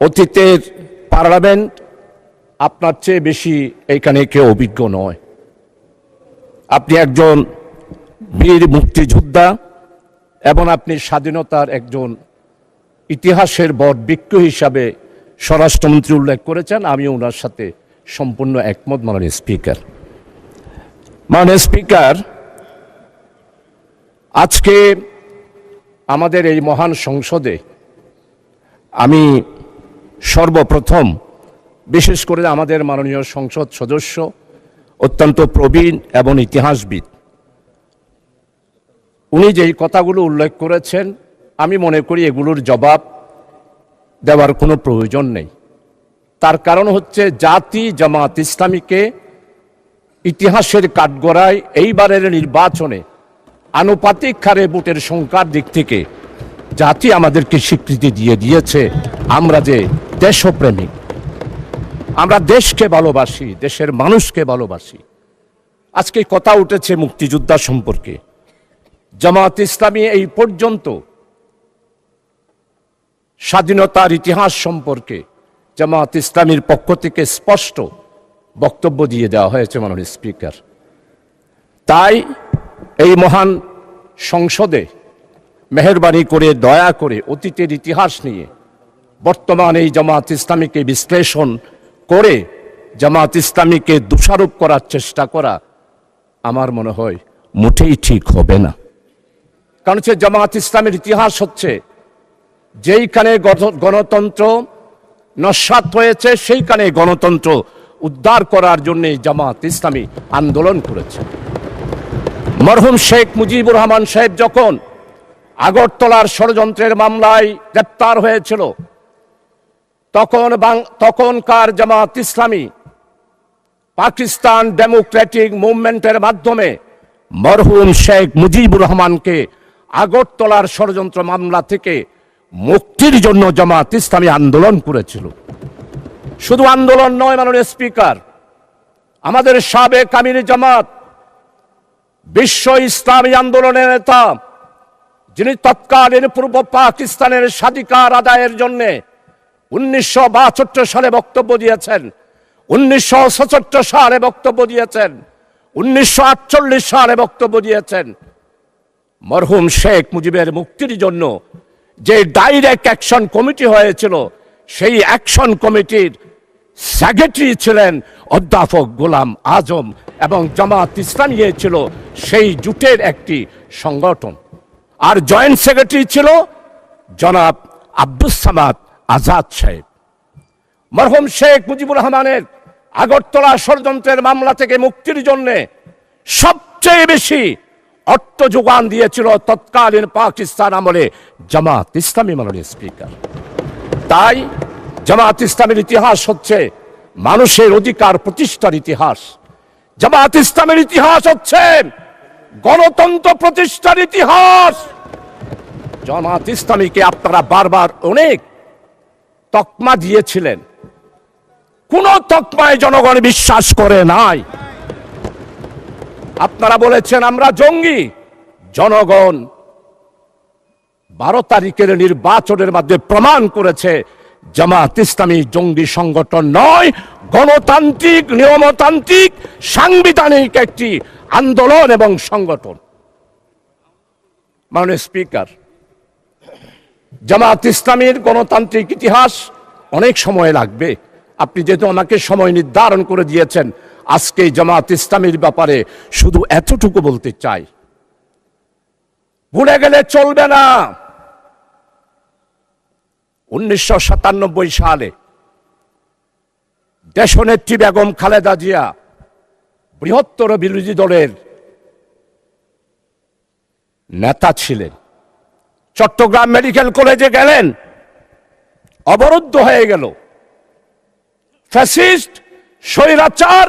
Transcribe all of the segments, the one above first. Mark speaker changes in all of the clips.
Speaker 1: অতীতের পার্লামেন্ট আপনার চেয়ে বেশি এখানে কেউ অভিজ্ঞ নয়। আপনি একজন বীর মুক্তিযোদ্ধা এবং আপনি স্বাধীনতার একজন ইতিহাসের বটবৃক্ষ হিসাবে স্বরাষ্ট্রমন্ত্রী উল্লেখ করেছেন। আমি ওনার সাথে সম্পূর্ণ একমত। মাননীয় স্পিকার, আজকে আমাদের এই মহান সংসদে আমি সর্বপ্রথম বিশেষ করে আমাদের মাননীয় সংসদ সদস্য অত্যন্ত প্রবীণ এবং ইতিহাসবিদ, উনি যেই কথাগুলো উল্লেখ করেছেন আমি মনে করি এগুলোর জবাব দেওয়ার কোনো প্রয়োজন নেই। তার কারণ হচ্ছে জাতি জামাত ইসলামীকে ইতিহাসের কাঠগড়ায় এইবারের নির্বাচনে আনুপাতিক হারে ভোটের সংখ্যার দিক থেকে জাতি আমাদেরকে স্বীকৃতি দিয়েছে আমরা যে দেশপ্রেমিক, আমরা দেশকে ভালোবাসি, দেশের মানুষকে ভালোবাসি। আজকে কথা উঠেছে মুক্তিযোদ্ধা সম্পর্কে। জামাত ইসলামী এই পর্যন্ত স্বাধীনতার ইতিহাস সম্পর্কে জামাত ইসলামীর পক্ষ থেকে স্পষ্ট বক্তব্য দিয়ে দেওয়া হয়েছে মাননীয় স্পিকার। তাই এই মহান সংসদে মেহেরবানি করে দয়া করে অতীতের ইতিহাস নিয়ে বর্তমান এই জামাত ইসলামীকে বিশ্লেষণ করে জামাত ইসলামীকে দোষারোপ করার চেষ্টা করা আমার মনে হয় মোটেই ঠিক হবে না। কারণ হচ্ছে জামাত ইসলামের ইতিহাস হচ্ছে যেইখানে গণতন্ত্র নস্যাৎ হয়েছে সেইখানে গণতন্ত্র উদ্ধার করার জন্য জামাত ইসলামী আন্দোলন করেছে। মরহুম শেখ মুজিবুর রহমান সাহেব যখন আগরতলার ষড়যন্ত্রের মামলায় গ্রেপ্তার হয়েছিল তখনকার জামাত ইসলামী পাকিস্তান ডেমোক্রেটিক মুভমেন্টের মাধ্যমে মরহুম শেখ মুজিবুর রহমানকে আগরতলার ষড়যন্ত্র মামলা থেকে মুক্তির জন্য জামাত ইসলামী আন্দোলন করেছিল। শুধু আন্দোলন নয় মাননীয় স্পিকার, আমাদের সাবেক আমির জামাত বিশ্ব ইসলামী আন্দোলনের নেতা, যিনি তৎকালীন পূর্ব পাকিস্তানের স্বাধিকার আদায়ের জন্য 1962 সালে বক্তব্য দিয়েছেন, 1967 সালে বক্তব্য দিয়েছেন, 1948 সালে বক্তব্য দিয়েছেন। মরহুম শেখ মুজিবের মুক্তির জন্য যে ডাইরেক্ট অ্যাকশন কমিটি হয়েছিল সেই অ্যাকশন কমিটির সেক্রেটারি ছিলেন অধ্যাপক গোলাম আজম এবং জামাত ইসলামী ছিল সেই জোটের একটি সংগঠন। আর জয়েন্ট সেক্রেটারি ছিল জনাব আব্দুস সামাদ আজাদ সাহেব। মরহুম শেখ মুজিবুর রহমানের আগরতলা ষড়যন্ত্রের মামলা থেকে মুক্তির জন্য সবচেয়ে বেশি অর্থ যোগান দিয়েছিল তৎকালীন পাকিস্তান আমলে জামাত ইসলামী মাননীয় স্পিকার। তাই জামাত ইসলামের ইতিহাস হচ্ছে মানুষের অধিকার প্রতিষ্ঠার ইতিহাস। জামাত ইসলামের ইতিহাস হচ্ছে গণতন্ত্র প্রতিষ্ঠার ইতিহাস। জামাত ইসলামীকে আপনারা বারবার অনেক তকমা দিয়েছিলেন, কোন তকমায় জনগণ বিশ্বাস করে নাই। আপনারা বলেছেন আমরা জঙ্গি। জনগণ 12 তারিখের নির্বাচনের মাধ্যমে প্রমাণ করেছে জামাত ইসলামী জঙ্গি সংগঠন নয়, গণতান্ত্রিক নিয়মতান্ত্রিক সাংবিধানিক একটি আন্দোলন এবং সংগঠন। মাননীয় স্পিকার, জামাত ইসলামীর গণতান্ত্রিক ইতিহাস অনেক সময় লাগবে। আপনি যেহেতু আমাকে সময় নির্ধারণ করে দিয়েছেন, আজকে জামাত ইসলামীর ব্যাপারে শুধু এতটুকু বলতে চাই, ভুলে গেলে চলবে না। 1997 সালে দেশনেত্রী বেগম খালেদা জিয়া বৃহত্তর বিরোধী দলের নেতা ছিলেন। চট্টগ্রাম মেডিকেল কলেজে গেলেন, অবরুদ্ধ হয়ে গেল। ফ্যাসিস্ট স্বৈরাচার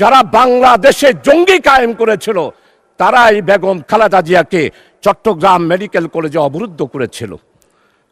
Speaker 1: যারা বাংলাদেশে জঙ্গি কায়েম করেছিল তারাই বেগম খালেদা জিয়াকে চট্টগ্রাম মেডিকেল কলেজে অবরুদ্ধ করেছিল।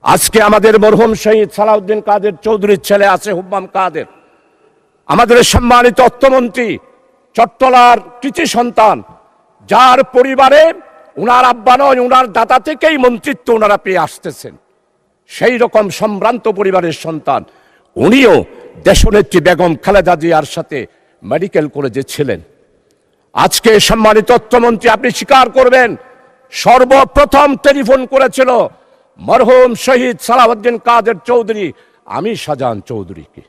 Speaker 1: আজকে আমাদের মরহুম শহীদ সালাউদ্দিন কাদের চৌধুরীর ছেলে আছে হুম্মাম কাদের, আমাদের সম্মানিত অর্থমন্ত্রী, চট্টলার কৃতি সন্তান, যার পরিবারে উনার আব্বা নয় উনার দাদা থেকেই মন্ত্রিত্ব ওনারা পেয়ে আসতেছেন। সেই রকম সম্ভ্রান্ত পরিবারের সন্তান। উনিও দেশনেত্রী বেগম খালেদা জিয়ার সাথে মেডিকেল কলেজে ছিলেন। আজকে সম্মানিত অর্থমন্ত্রী, আপনি স্বীকার করবেন সর্বপ্রথম টেলিফোন করেছিল মরহুম শহীদ সালাউদ্দিন কাদের চৌধুরী আমি শাহজাহান চৌধুরীকে।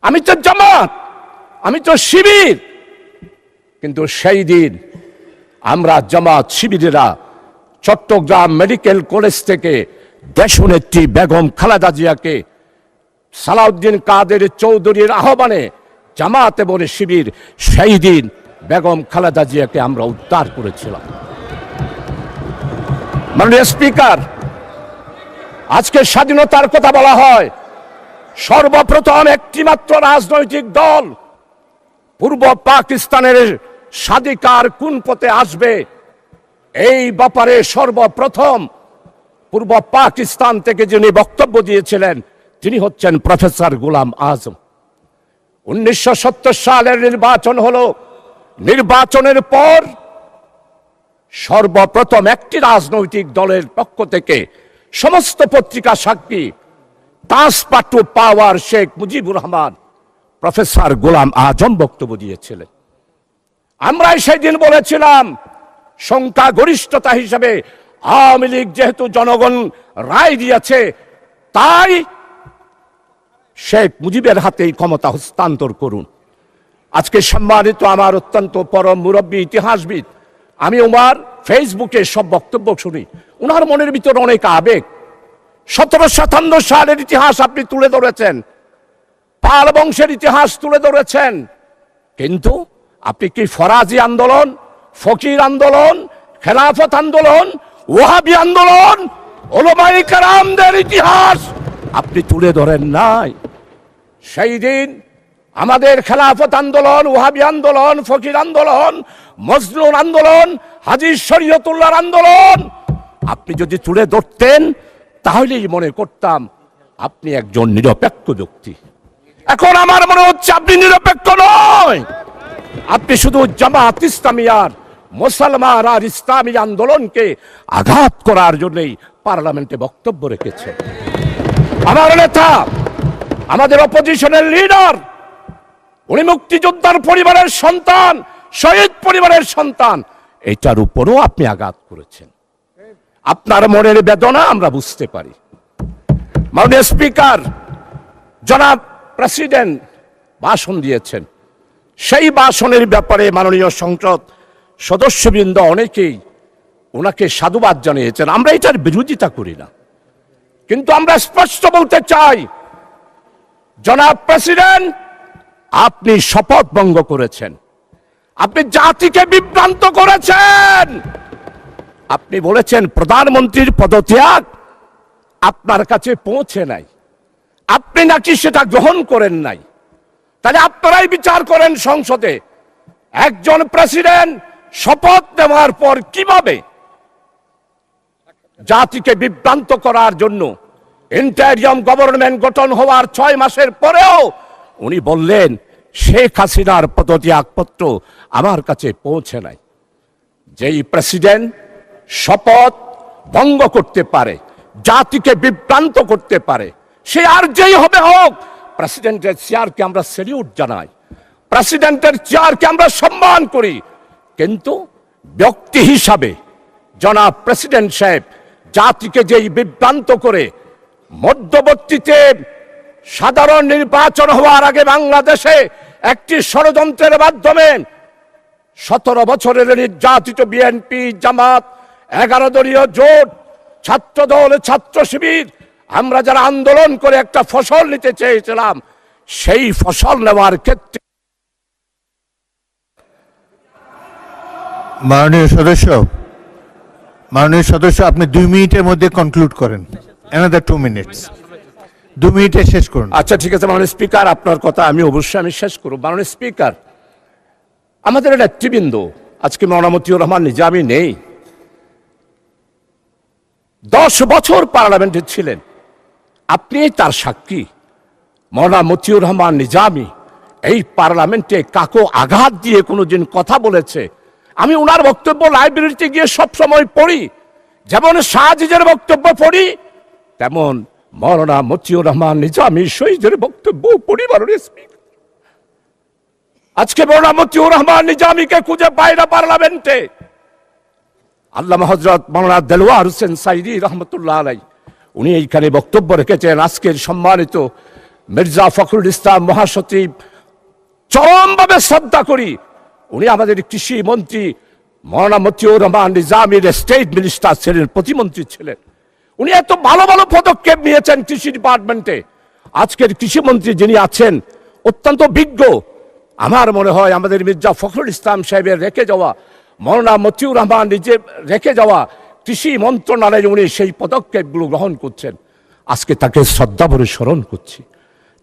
Speaker 1: আমি তো জামাত, আমি তো শিবির, কিন্তু সেই দিন আমরা জামাত শিবিরেরা চট্টগ্রাম মেডিকেল কলেজ থেকে দেশনেত্রী বেগম খালেদা জিয়াকে সালাউদ্দিন কাদের চৌধুরীর আহ্বানে জামাত এবং শিবির সেই দিন বেগম খালেদা জিয়াকে আমরা উদ্ধার করেছিলাম। মাননীয় স্পিকার, আজকে স্বাধীনতার কথা বলা হয়, সর্বপ্রথম একটি মাত্র রাজনৈতিক দল পূর্ব পাকিস্তানের স্বাধিকার কোন পথে আসবে এই ব্যাপারে সর্বপ্রথম পূর্ব পাকিস্তান থেকে যিনি বক্তব্য দিয়েছিলেন তিনি হচ্ছেন প্রফেসর গোলাম আজম। 1970 সালের নির্বাচন হলো, নির্বাচনের পর সর্বপ্রথম একটি রাজনৈতিক দলের পক্ষ থেকে সমস্ত পত্রিকা সাক্ষী তাসপাটু পাওয়ার শেখ মুজিবুর রহমান প্রফেসর গোলাম আজম বক্তব্য দিয়েছিলেন। আমরা সেই দিন বলেছিলাম সংখ্যাগরিষ্ঠতা হিসেবে আওয়ামী লীগ যেহেতু জনগণ রায় দিয়েছে, তাই শেখ মুজিবের হাতেই ক্ষমতা হস্তান্তর করুন। আজকে সম্মানিত আমার অত্যন্ত পরম মুরব্বী ইতিহাসবিদ, আমি ওনার ফেসবুকে সব বক্তব্য শুনি, ওনার মনের ভিতরে অনেক আবেগ। 1757 সালের ইতিহাস আপনি তুলে ধরেছেন, পাল বংশের ইতিহাস তুলে ধরেছেন, কিন্তু আপনি কি ফরাজি আন্দোলন, ফকির আন্দোলন, খেলাফত আন্দোলন, ওয়াহাবি আন্দোলন, উলামায়ে কেরামদের ইতিহাস আপনি তুলে ধরেন নাই? সেই দিন আমাদের খেলাফত আন্দোলন, ওয়াহাবি আন্দোলন, ফকির আন্দোলন, মজলুম আন্দোলন, হাজী শরীয়তুল্লাহর আন্দোলন আপনি যদি তুলে ধরতেন তাহলেই মনে করতাম আপনি একজন নিরপেক্ষ ব্যক্তি। এখন আমার মনে হচ্ছে আপনি নিরপেক্ষ নয়, আপনি শুধু জামাত ইসলামিয়ার মুসলমান আর ইসলামী আন্দোলনকে আঘাত করার জন্যই পার্লামেন্টে বক্তব্য রেখেছেন। আমার নেতা, আমাদের অপোজিশনের লিডার, উনি মুক্তিযোদ্ধার পরিবারের সন্তান, শহীদ পরিবারের সন্তান, এটার উপরও আপনি আঘাত করেছেন। আপনার মনের বেদনা আমরা বুঝতে পারি। মাননীয় স্পিকার, জনাব প্রেসিডেন্ট ভাষণ দিয়েছেন, সেই ভাষণের ব্যাপারে মাননীয় সংসদ সদস্যবৃন্দ অনেকেই ওনাকে সাধুবাদ জানিয়েছেন। আমরা এটার বিরোধিতা করি না, কিন্তু আমরা স্পষ্ট বলতে চাই, জনাব প্রেসিডেন্ট, আপনি শপথ ভঙ্গ করেছেন, আপনি জাতিকে বিভ্রান্ত করেছেন। আপনি বলেছেন প্রধানমন্ত্রীর পদত্যাগ আপনার কাছে পৌঁছে নাই, আপনি নাকি সেটা গ্রহণ করেন নাই। তাহলে আপনারাই বিচার করেন সংসদে, একজন প্রেসিডেন্ট শপথ নেওয়ার পর কিভাবে জাতিকে বিভ্রান্ত করার জন্য ইন্টারিয়াম গভর্নমেন্ট গঠন হওয়ার 6 মাসের পরেও উনি বললেন শেখ হাসিনার পদত্যাগপত্র আমার কাছে পৌঁছে নাই। যেই প্রেসিডেন্ট শপথ ভঙ্গ করতে পারে, জাতিকে বিভ্রান্ত করতে পারে, সে আর যেই হবে হোক, প্রেসিডেন্টের চেয়ারকে আমরা স্যালিউট জানাই, প্রেসিডেন্টের চেয়ারকে আমরা সম্মান করি, কিন্তু ব্যক্তি হিসাবে জনাব প্রেসিডেন্ট সাহেব জাতিকে যেই বিভ্রান্ত করে মধ্যবর্তীতে সাধারণ নির্বাচন হওয়ার আগে বাংলাদেশে একটি ষড়যন্ত্রের মাধ্যমে 17 বছরের নির্যাতিত বিএনপি, জামাত, 11 দলীয় জোট, ছাত্রদল, ছাত্র শিবির, আমরা যারা আন্দোলন করে একটা ফসল নিতে চেয়েছিলাম, সেই ফসল নেওয়ার ক্ষেত্রে
Speaker 2: মাননীয় সদস্য আপনি 2 মিনিটের মধ্যে কনক্লুড করেন। অ্যানাদার 2 মিনিটস, 2 মিনিটে শেষ করুন।
Speaker 1: আচ্ছা ঠিক আছে মাননীয় স্পিকার, আপনার কথা আমি অবশ্যই শেষ করব। মাননীয় স্পিকার, আমাদের নেতৃবৃন্দ আজকে মাওলানা মতিউর রহমান নিজামী নেই, 10 বছর পার্লামেন্টে ছিলেন, আপনি তার সাক্ষী। মাওলানা মতিউর রহমান নিজামী এই পার্লামেন্টে কাকো আঘাত দিয়ে কোনোদিন কথা বলেছে? আমি ওনার বক্তব্য লাইব্রেরিতে গিয়ে সব সময় পড়ি, যেমন শাহজিজের বক্তব্য পড়ি, তেমন মাওলানা মতিউর রহমান নিজামী শহীদের বক্তব্য পরিবারের স্পিকার আজকে মাওলানা মতিউর রহমান নিজামীকে খুঁজে পায় না পার্লামেন্টে। আল্লামা হযরত মাওলানা দেলোয়ার হোসেন সাইদি রহমতুল্লাহ আলাইহি উনি এইখানে বক্তব্য রেখেছেন। আজকের সম্মানিত মির্জা ফখরুল ইসলাম মহাসচিব চরমভাবে শ্রদ্ধা করি, উনি আমাদের কৃষি মন্ত্রী মাওলানা মতিউর রহমান নিজামীর স্টেট মিনিস্টার ছিলেন, প্রতিমন্ত্রী ছিলেন। উনি এত ভালো ভালো পদক্ষেপ নিয়েছেন কৃষি ডিপার্টমেন্টে। আজকের কৃষিমন্ত্রী যিনি আছেন অত্যন্ত বিজ্ঞ। আমার মনে হয় আমাদের মির্জা ফখরুল ইসলাম সাহেবের রেখে যাওয়া, মাওলানা মতিউর রহমান নিজে রেখে যাওয়া কৃষি মন্ত্রণালয়ে উনি সেই পদক্ষেপগুলো গ্রহণ করছেন। আজকে তাকে শ্রদ্ধা ভরে স্মরণ করছি।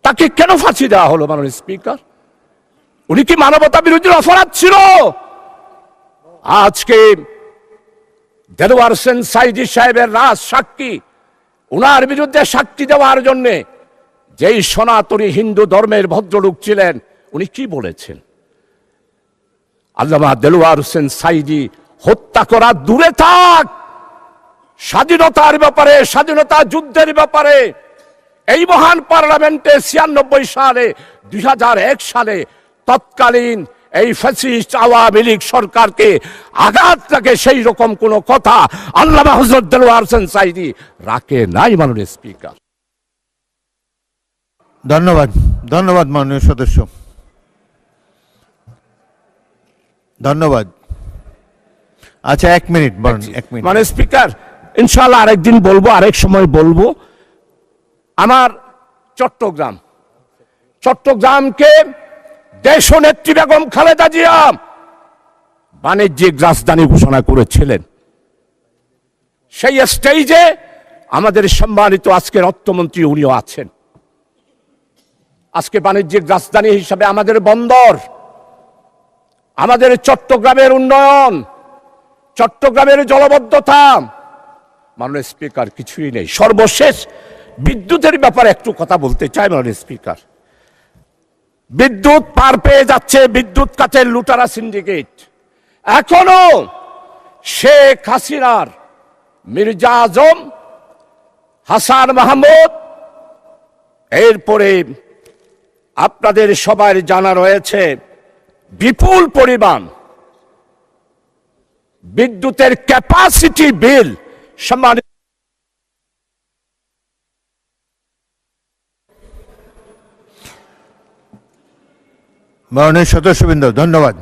Speaker 1: তাকে কেন ফাঁসি দেওয়া হলো মাননীয় স্পিকার? উনি কি মানবতা বিরোধী অপরাধ ছিল? আজকে দেলোয়ার হোসেন সাইদি সাহেবের রাজ সাক্ষী, উনার বিরুদ্ধে সাক্ষী দেওয়ার জন্যে যেই সনাতনী হিন্দু ধর্মের ভদ্রলোক ছিলেন, উনি কি বলেছেন? আল্লামা দেলোয়ার হোসেন সাইদি হত্যা করা দূরে থাক, স্বাধীনতার ব্যাপারে, স্বাধীনতা যুদ্ধের ব্যাপারে এই মহান পার্লামেন্টে 96 সালে 2001 সালে তৎকালীন এই ফ্যাসিস্ট আওয়ামী লীগ সরকারকে আঘাত লাগে সেই রকম কোন কথা আল্লামা হযরত দেলোয়ার হোসেন সাইদি রাখে নাই মাননীয় স্পিকার।
Speaker 2: ধন্যবাদ, ধন্যবাদ মাননীয় সদস্য, ধন্যবাদ। আচ্ছা, 1 মিনিট বলেন, 1 মিনিট।
Speaker 1: মানে স্পিকার ইনশাআল্লাহ আরেকদিন বলবো, আরেক সময় বলবো। আমার চট্টগ্রামকে দেশনেত্রী বেগম খালেদা জিয়া বাণিজ্যিক রাজধানী ঘোষণা করেছিলেন। সেই স্টেজে আমাদের সম্মানিত আজকের অর্থমন্ত্রী উনিও আছেন। আজকে বাণিজ্যিক রাজধানী হিসাবে আমাদের বন্দর, আমাদের চট্টগ্রামের উন্নয়ন, চট্টগ্রামের জলবদ্ধতা, মাননীয় স্পিকার কিছুই নেই। সর্বশেষ বিদ্যুতের ব্যাপারে একটু কথা বলতে চাই মাননীয় স্পিকার। বিদ্যুৎ পার পেয়ে যাচ্ছে বিদ্যুৎ কাটের লুটারা সিন্ডিকেট। এখনো শেখ হাসিনার মির্জা আজম, হাসান মাহমুদ, এরপরে আপনাদের সবার জানা রয়েছে বিপুল পরিমাণ বিদ্যুতের ক্যাপাসিটি বিল সম্মানিত
Speaker 2: মাননীয় সদস্যবৃন্দ, ধন্যবাদ।